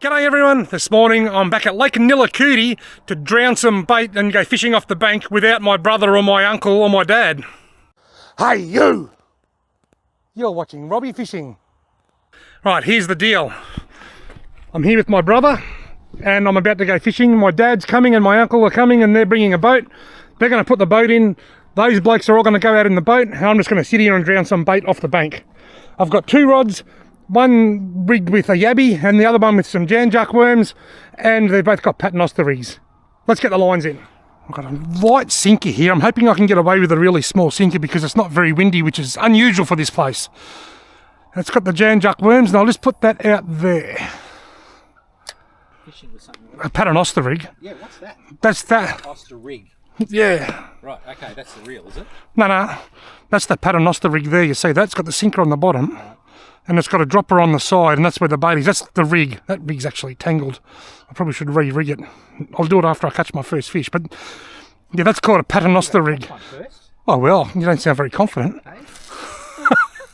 G'day everyone, this morning I'm back at Lake Nilakudi to drown some bait and go fishing off the bank without my brother or my uncle or my dad. Hey you! You're watching Robbie Fishing. Right, here's the deal. I'm here with my brother and I'm about to go fishing. My dad's coming and my uncle are coming and they're bringing a boat. They're going to put the boat in. Those blokes are all going to go out in the boat and I'm just going to sit here and drown some bait off the bank. I've got two rods. One rigged with a yabby and the other one with some Jan Juck worms, and they've both got paternoster rigs. Let's get the lines in. I've got a light sinker here. I'm hoping I can get away with a really small sinker because it's not very windy, which is unusual for this place. And it's got the Jan Juck worms and I'll just put that out there. Fishing with something. A paternoster rig. Yeah, what's that? That's that. Paternoster rig. Yeah. Right, okay, that's the reel, is it? No. That's the paternoster rig there. You see that? It's got the sinker on the bottom. And it's got a dropper on the side, and that's where the bait is. That's the rig. That rig's actually tangled. I probably should re-rig it. I'll do it after I catch my first fish. But yeah, that's called a paternoster rig. First? Oh well, you don't sound very confident. Hey?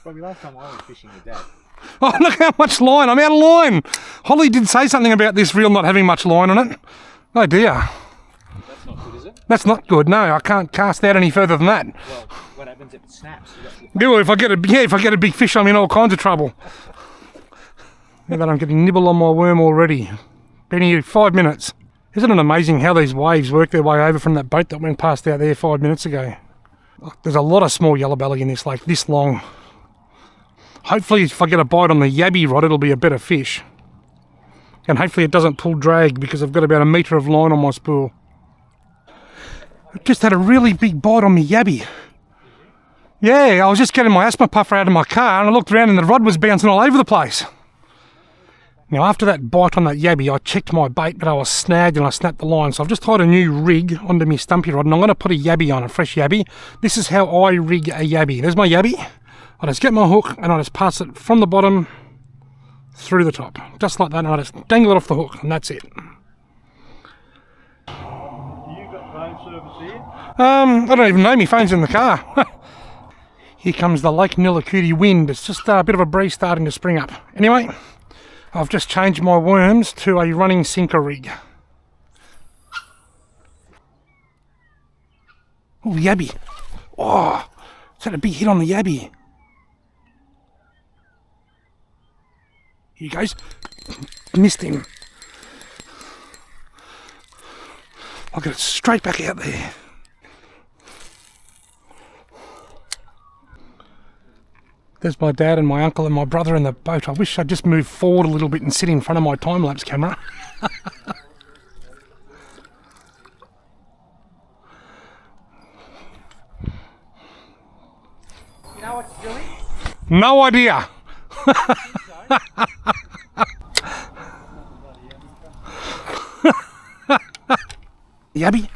Probably last time I was fishing with Dad. Oh, look how much line. I'm out of line. Holly did say something about this reel not having much line on it. Oh dear. That's not good, is it? That's not good. No, I can't cast out any further than that. Well, what happens if it snaps? Yeah, well, if I get a big fish, I'm in all kinds of trouble. Yeah, but I'm getting nibble on my worm already. Been here 5 minutes. Isn't it amazing how these waves work their way over from that boat that went past out there 5 minutes ago? There's a lot of small yellow belly in this lake, this long. Hopefully if I get a bite on the yabby rod, it'll be a better fish. And hopefully it doesn't pull drag because I've got about a metre of line on my spool. I've just had a really big bite on my yabby. Yeah, I was just getting my asthma puffer out of my car and I looked around and the rod was bouncing all over the place. Now after that bite on that yabby, I checked my bait, but I was snagged and I snapped the line. So I've just tied a new rig onto my stumpy rod and I'm going to put a yabby on, a fresh yabby. This is how I rig a yabby. There's my yabby. I just get my hook and I just pass it from the bottom through the top. Just like that, and I just dangle it off the hook and that's it. I don't even know, my phone's in the car. Here comes the Lake Nilakudi wind. It's just a bit of a breeze starting to spring up. Anyway, I've just changed my worms to a running sinker rig. Oh, the yabby. Oh, it's had a big hit on the yabby. Here he goes. Missed him. I'll get it straight back out there. There's my dad and my uncle and my brother in the boat. I wish I'd just move forward a little bit and sit in front of my time-lapse camera. You know what you're doing? No idea. Yabby.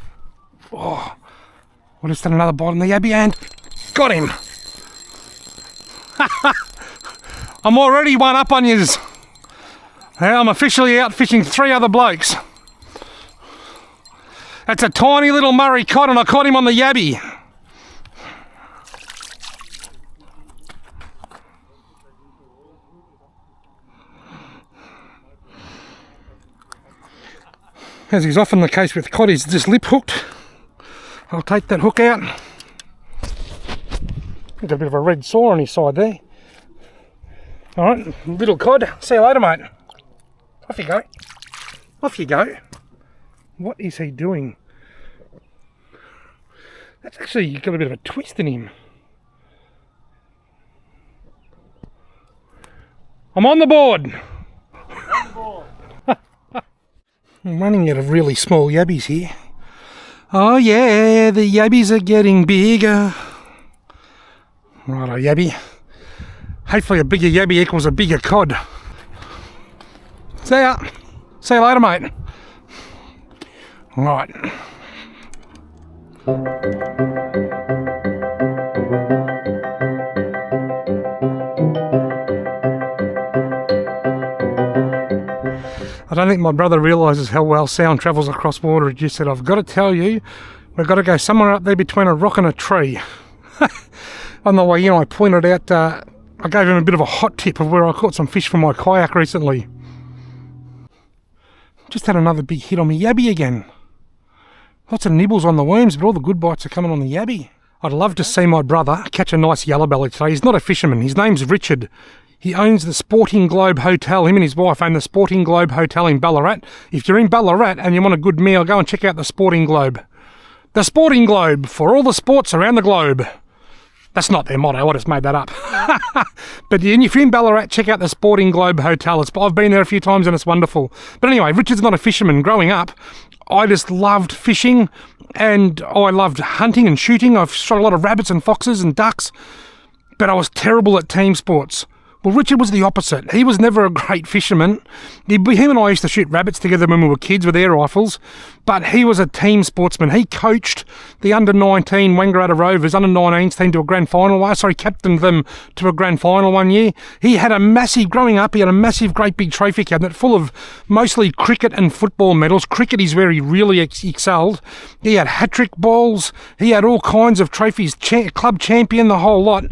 Oh, I just had another bite on the yabby and got him. I'm already one up on yous. I'm officially out fishing 3 other blokes. That's a tiny little Murray cod and I caught him on the yabby. As is often the case with cod, he's just lip hooked. I'll take that hook out. Got a bit of a red sore on his side there. Alright, little cod. See you later, mate. Off you go. Off you go. What is he doing? That's actually got a bit of a twist in him. I'm on the board. On the board. I'm running out of really small yabbies here. Oh yeah, the yabbies are getting bigger. Righto, yabby. Hopefully a bigger yabby equals a bigger cod. See ya. See you later, mate. Right. I don't think my brother realises how well sound travels across water. He just said, I've got to tell you, we've got to go somewhere up there between a rock and a tree. On the way in, I pointed out, I gave him a bit of a hot tip of where I caught some fish from my kayak recently. Just had another big hit on my yabby again. Lots of nibbles on the worms, but all the good bites are coming on the yabby. I'd love to see my brother catch a nice yellow belly today. He's not a fisherman. His name's Richard. He owns the Sporting Globe Hotel. Him and his wife own the Sporting Globe Hotel in Ballarat. If you're in Ballarat and you want a good meal, go and check out the Sporting Globe. The Sporting Globe, for all the sports around the globe. That's not their motto, I just made that up. But if you're in Ballarat, check out the Sporting Globe Hotel. I've been there a few times and it's wonderful. But anyway, Richard's not a fisherman. Growing up, I just loved fishing and I loved hunting and shooting. I've shot a lot of rabbits and foxes and ducks, but I was terrible at team sports. Well, Richard was the opposite. He was never a great fisherman. Him and I used to shoot rabbits together when we were kids with air rifles, but he was a team sportsman. He coached the under-19 Wangaratta Rovers, under-19s team to a grand final. Captained them to a grand final one year. He had a massive, growing up, he had a massive, great big trophy cabinet full of mostly cricket and football medals. Cricket is where he really excelled. He had hat-trick balls. He had all kinds of trophies, club champion, the whole lot.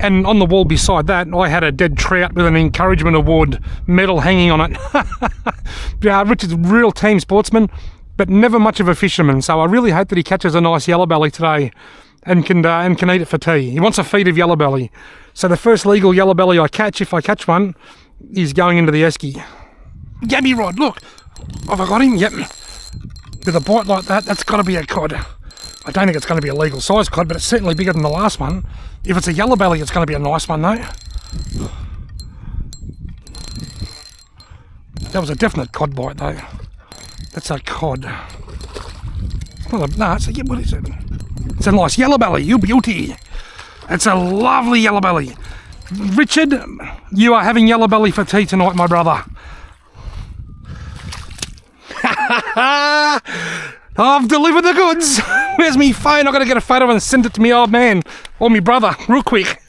And on the wall beside that, I had a dead trout with an encouragement award medal hanging on it. Richard's a real team sportsman, but never much of a fisherman. So I really hope that he catches a nice yellow belly today and can eat it for tea. He wants a feed of yellow belly. So the first legal yellow belly I catch, if I catch one, is going into the esky. Yabby rod, look. Have I got him? Yep. With a bite like that, that's got to be a cod. I don't think it's going to be a legal size cod, but it's certainly bigger than the last one. If it's a yellow belly, it's going to be a nice one though. That was a definite cod bite though. That's a cod. What is it? It's a nice yellow belly, you beauty. It's a lovely yellow belly. Richard, you are having yellow belly for tea tonight, my brother. I've delivered the goods. Where's me phone? I've got to get a photo and send it to me old man or me brother real quick.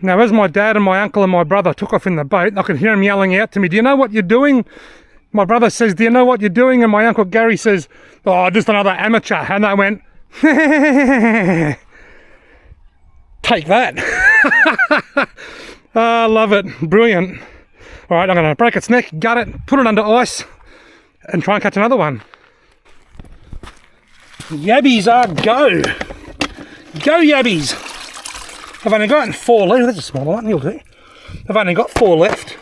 Now, as my dad and my uncle and my brother took off in the boat, I could hear them yelling out to me, "Do you know what you're doing?" My brother says, "Do you know what you're doing?" And my uncle Gary says, "Oh, just another amateur." And I went, take that. I love it. Brilliant. All right, I'm going to break its neck, gut it, put it under ice, and try and catch another one. Yabbies are go. Go yabbies. I've only got 4 left. That's a small one, you'll do. I've only got 4 left.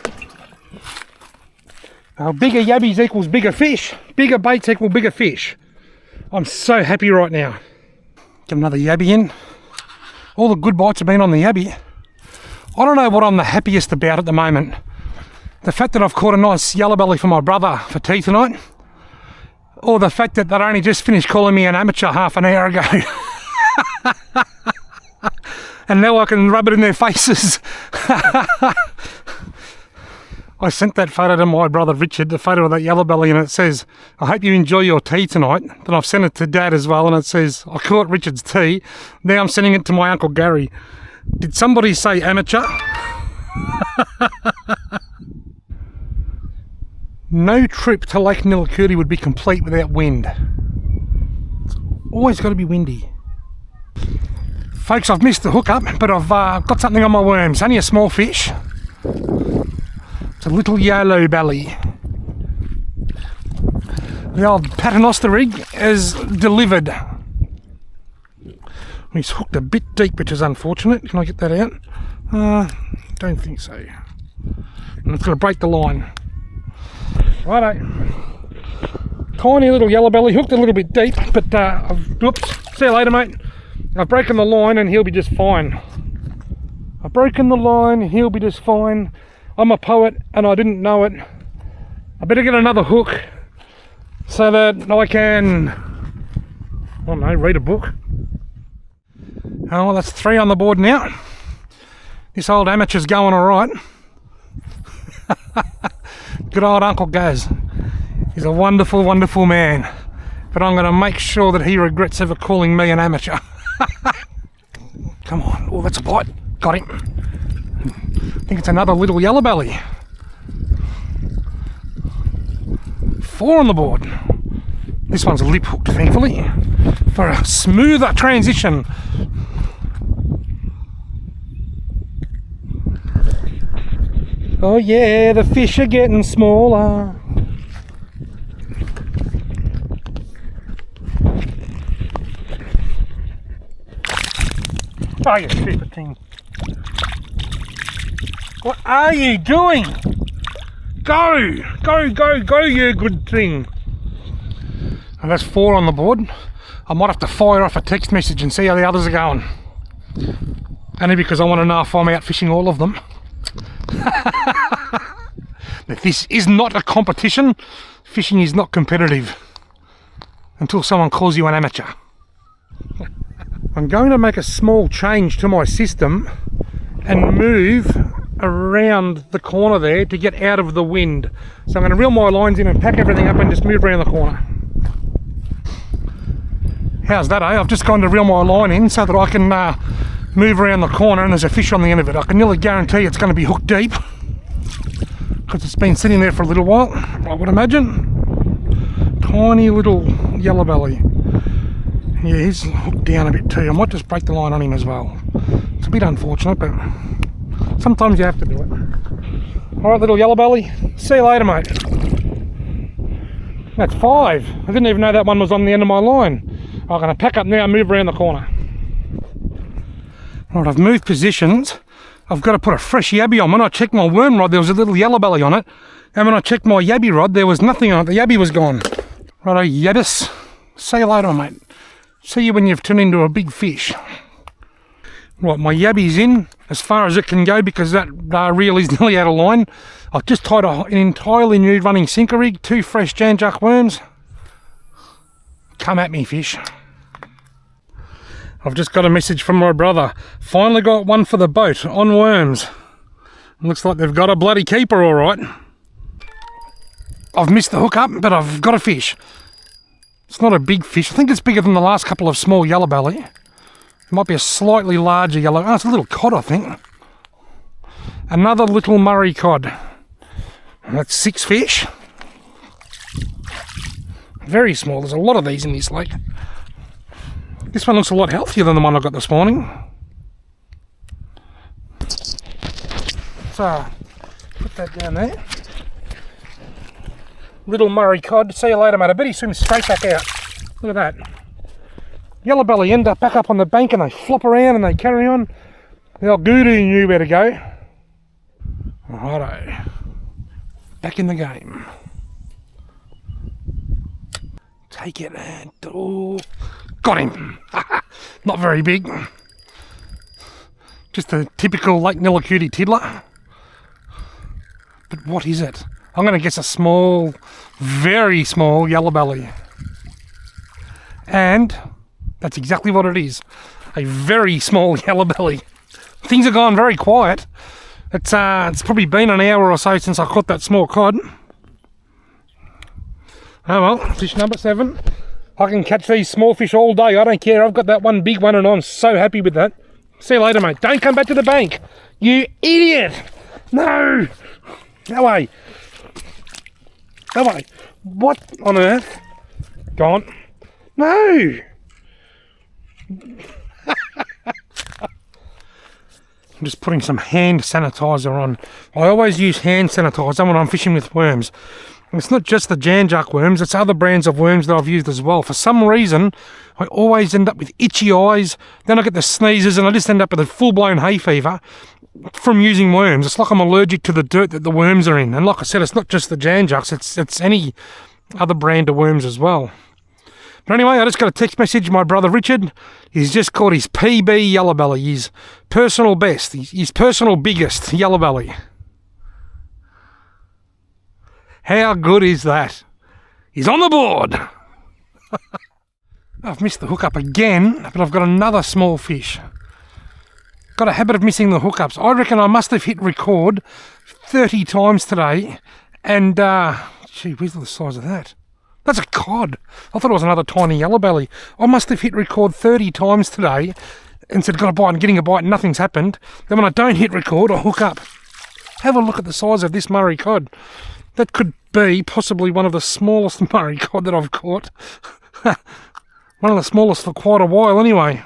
Bigger yabbies equals bigger fish. Bigger baits equal bigger fish. I'm so happy right now. Get another yabby in. All the good bites have been on the yabby. I don't know what I'm the happiest about at the moment. The fact that I've caught a nice yellow belly for my brother for tea tonight, or the fact that they'd only just finished calling me an amateur half an hour ago. And now I can rub it in their faces. I sent that photo to my brother Richard, the photo of that yellow belly, and it says, "I hope you enjoy your tea tonight." Then I've sent it to Dad as well, and it says, "I caught Richard's tea." Now I'm sending it to my Uncle Gary. Did somebody say amateur? No trip to Lake Nilakuri would be complete without wind. It's always got to be windy. Folks, I've missed the hookup, but I've got something on my worms. Only a small fish. It's a little yellow belly. The old paternoster rig is delivered. He's hooked a bit deep, which is unfortunate. Can I get that out? Don't think so. And it's going to break the line. Righto. Tiny little yellow belly, hooked a little bit deep, but whoops, see you later, mate. I've broken the line and he'll be just fine. I've broken the line, he'll be just fine. I'm a poet and I didn't know it. I better get another hook so that I can, I don't know, read a book. Oh, well, that's 3 on the board now. This old amateur's going all right. Good old Uncle Gaz. He's a wonderful, wonderful man. But I'm going to make sure that he regrets ever calling me an amateur. Come on. Oh, that's a bite. Got him. I think it's another little yellow belly. 4 on the board. This one's lip hooked, thankfully, for a smoother transition. Oh yeah, the fish are getting smaller. Oh, you stupid thing. What are you doing? Go! Go, go, go, you good thing. And that's 4 on the board. I might have to fire off a text message and see how the others are going. Only because I want to know if I'm out fishing all of them. But this is not a competition. Fishing is not competitive until someone calls you an amateur. I'm going to make a small change to my system and move around the corner there to get out of the wind. So I'm going to reel my lines in and pack everything up and just move around the corner. How's that, eh? I've just gone to reel my line in so that I can move around the corner and there's a fish on the end of it. I can nearly guarantee it's going to be hooked deep because it's been sitting there for a little while, I would imagine. Tiny little yellow belly. Yeah, he's hooked down a bit too. I might just break the line on him as well. It's a bit unfortunate, but sometimes you have to do it. Alright, little yellow belly. See you later, mate. That's 5. I didn't even know that one was on the end of my line. I'm going to pack up now and move around the corner. Right, I've moved positions. I've got to put a fresh yabby on. When I checked my worm rod, there was a little yellow belly on it. And when I checked my yabby rod, there was nothing on it. The yabby was gone. Righto, yabbis. See you later, mate. See you when you've turned into a big fish. Right, my yabby's in as far as it can go because that reel is nearly out of line. I've just tied an entirely new running sinker rig, 2 fresh Jan Juck worms. Come at me, fish. I've just got a message from my brother. Finally got one for the boat on worms. Looks like they've got a bloody keeper, all right. I've missed the hook up, but I've got a fish. It's not a big fish. I think it's bigger than the last couple of small yellow belly. It might be a slightly larger yellow. Oh, it's a little cod, I think. Another little Murray cod. And that's 6 fish. Very small. There's a lot of these in this lake. This one looks a lot healthier than the one I got this morning. So, put that down there. Little Murray cod. See you later, mate. I bet he swims straight back out. Look at that. Yellow belly end up back up on the bank and they flop around and they carry on. The old Goodoo knew where to go. Righto. Back in the game. Take it and oh, got him. Not very big. Just a typical Lake Nillucooty tiddler. But what is it? I'm going to guess a small, very small yellow belly. And that's exactly what it is. A very small yellow belly. Things have gone very quiet. It's probably been an hour or so since I caught that small cod. Oh well, fish number 7. I can catch these small fish all day. I don't care. I've got that one big one and I'm so happy with that. See you later, mate. Don't come back to the bank. You idiot. No. No way. No way. What on earth? Go on. No. I'm just putting some hand sanitizer on. I always use hand sanitizer when I'm fishing with worms. It's not just the Jan Juck worms, it's other brands of worms that I've used as well. For some reason, I always end up with itchy eyes, then I get the sneezes and I just end up with a full-blown hay fever from using worms. It's like I'm allergic to the dirt that the worms are in. And like I said, it's not just the Jan Jucks, it's any other brand of worms as well. But anyway, I just got a text message. My brother Richard, he's just caught his PB yellow belly, his personal best, his personal biggest yellow belly. How good is that? He's on the board. I've missed the hookup again, but I've got another small fish. Got a habit of missing the hookups. I reckon I must have hit record 30 times today, and gee whiz, the size of that. That's a cod. I thought it was another tiny yellow belly. I must have hit record 30 times today and said got a bite and getting a bite and nothing's happened. Then when I don't hit record, I hook up. Have a look at the size of this Murray cod. That could be possibly one of the smallest Murray cod that I've caught. One of the smallest for quite a while anyway.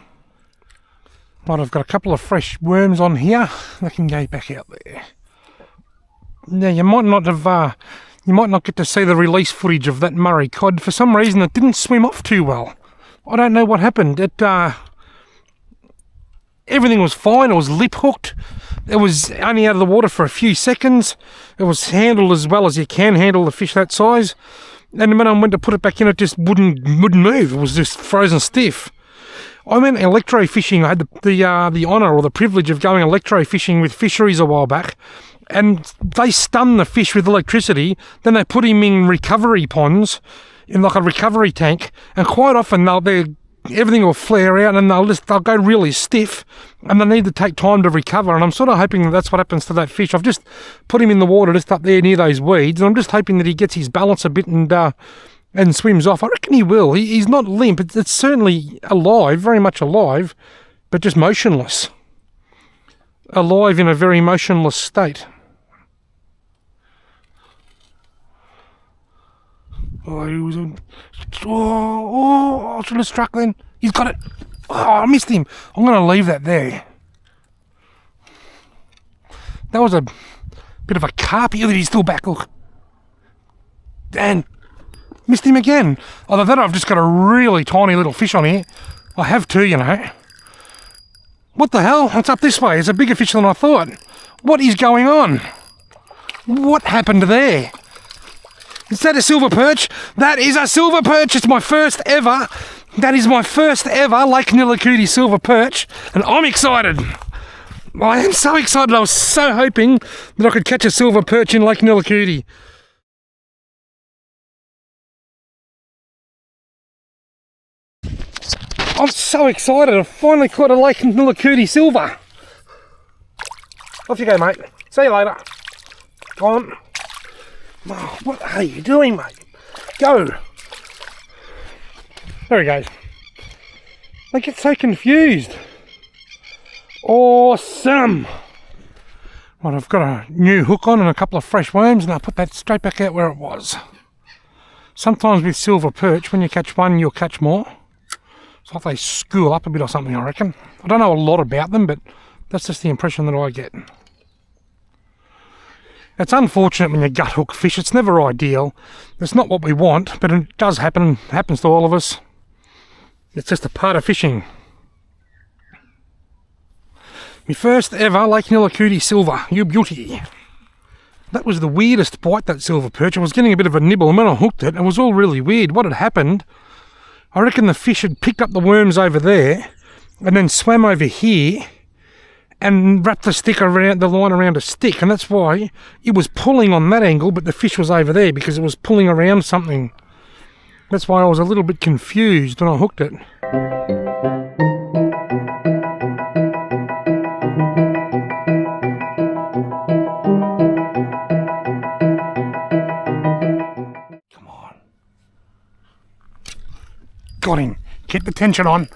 Right, I've got a couple of fresh worms on here. They can go back out there. Now you might not have, you might not get to see the release footage of that Murray cod. For some reason, it didn't swim off too well. I don't know what happened. Everything was fine. It was lip hooked. It was only out of the water for a few seconds. It was handled as well as you can handle a fish that size. And when I went to put it back in, it just wouldn't move. It was just frozen stiff. I went electro fishing. I had the honour or the privilege of going electro fishing with fisheries a while back, and they stun the fish with electricity. Then they put him in recovery ponds, in like a recovery tank, and quite often everything will flare out and they'll go really stiff, and they need to take time to recover. And I'm sort of hoping that that's what happens to that fish. I've just put him in the water just up there near those weeds, and I'm just hoping that he gets his balance a bit and swims off. I reckon he will. He's not limp. It's certainly alive, very much alive, but just motionless. Alive in a very motionless state. Oh, I should have struck then. He's got it. Oh, I missed him. I'm going to leave that there. That was a bit of a carpy. Look, he's still back. Look. Dan. Missed him again. Either that or I've just got a really tiny little fish on here. I have two, you know. What the hell? It's up this way. It's a bigger fish than I thought. What is going on? What happened there? Is that a silver perch? That is a silver perch. It's my first ever. That is my first ever Lake Nillacuti silver perch. And I'm excited. I am so excited. I was so hoping that I could catch a silver perch in Lake Nillacuti. I'm so excited. I finally caught a Lake Nillacuti silver. Off you go, mate. See you later. Go on. Oh, what are you doing, mate? Go. There he goes. They get so confused. Awesome. Right, I've got a new hook on and a couple of fresh worms, and I'll put that straight back out where it was. Sometimes with silver perch, when you catch one, you'll catch more. It's like they school up a bit or something, I reckon. I don't know a lot about them, but that's just the impression that I get. It's unfortunate when you gut hook fish. It's never ideal. It's not what we want, but it does happen. It happens to all of us. It's just a part of fishing. My first ever Lake Nillacuti silver. You beauty. That was the weirdest bite, that silver perch. I was getting a bit of a nibble, and when I hooked it, it was all really weird. What had happened, I reckon the fish had picked up the worms over there and then swam over here and wrapped the stick around, the line around a stick, and that's why it was pulling on that angle, but the fish was over there because it was pulling around something. That's why I was a little bit confused when I hooked it. Come on. Got him. Keep the tension on.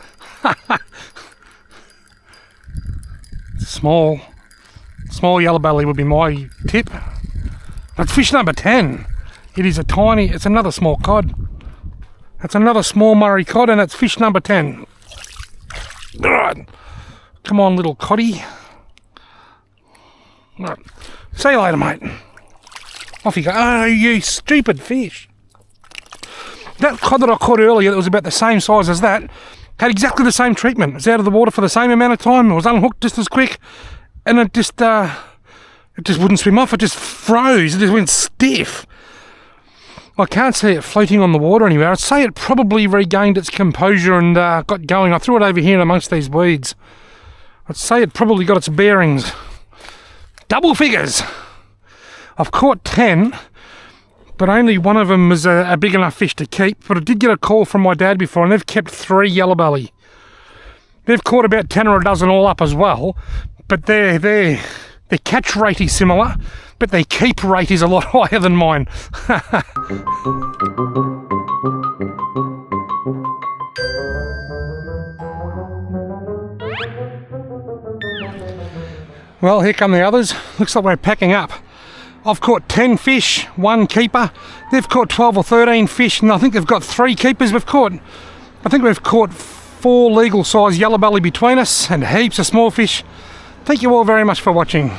Small yellow belly would be my tip. That's fish number 10. It is it's another small cod. That's another small Murray cod, and that's fish number 10. Right. Come on, little coddy. Right. See you later, mate. Off you go. Oh, you stupid fish. That cod that I caught earlier that was about the same size as that had exactly the same treatment. It was out of the water for the same amount of time. It was unhooked just as quick, and it just wouldn't swim off. It just froze. It just went stiff. I can't see it floating on the water anywhere. I'd say it probably regained its composure and got going. I threw it over here amongst these weeds. I'd say it probably got its bearings. Double figures. I've caught 10. But only one of them was a big enough fish to keep. But I did get a call from my dad before, and they've kept 3 yellow belly. They've caught about 10 or a dozen all up as well. But their catch rate is similar, but their keep rate is a lot higher than mine. Well, here come the others. Looks like we're packing up. I've caught 10 fish, 1 keeper. They've caught 12 or 13 fish, and I think they've got 3 keepers. I think we've caught 4 legal size yellow belly between us and heaps of small fish. Thank you all very much for watching.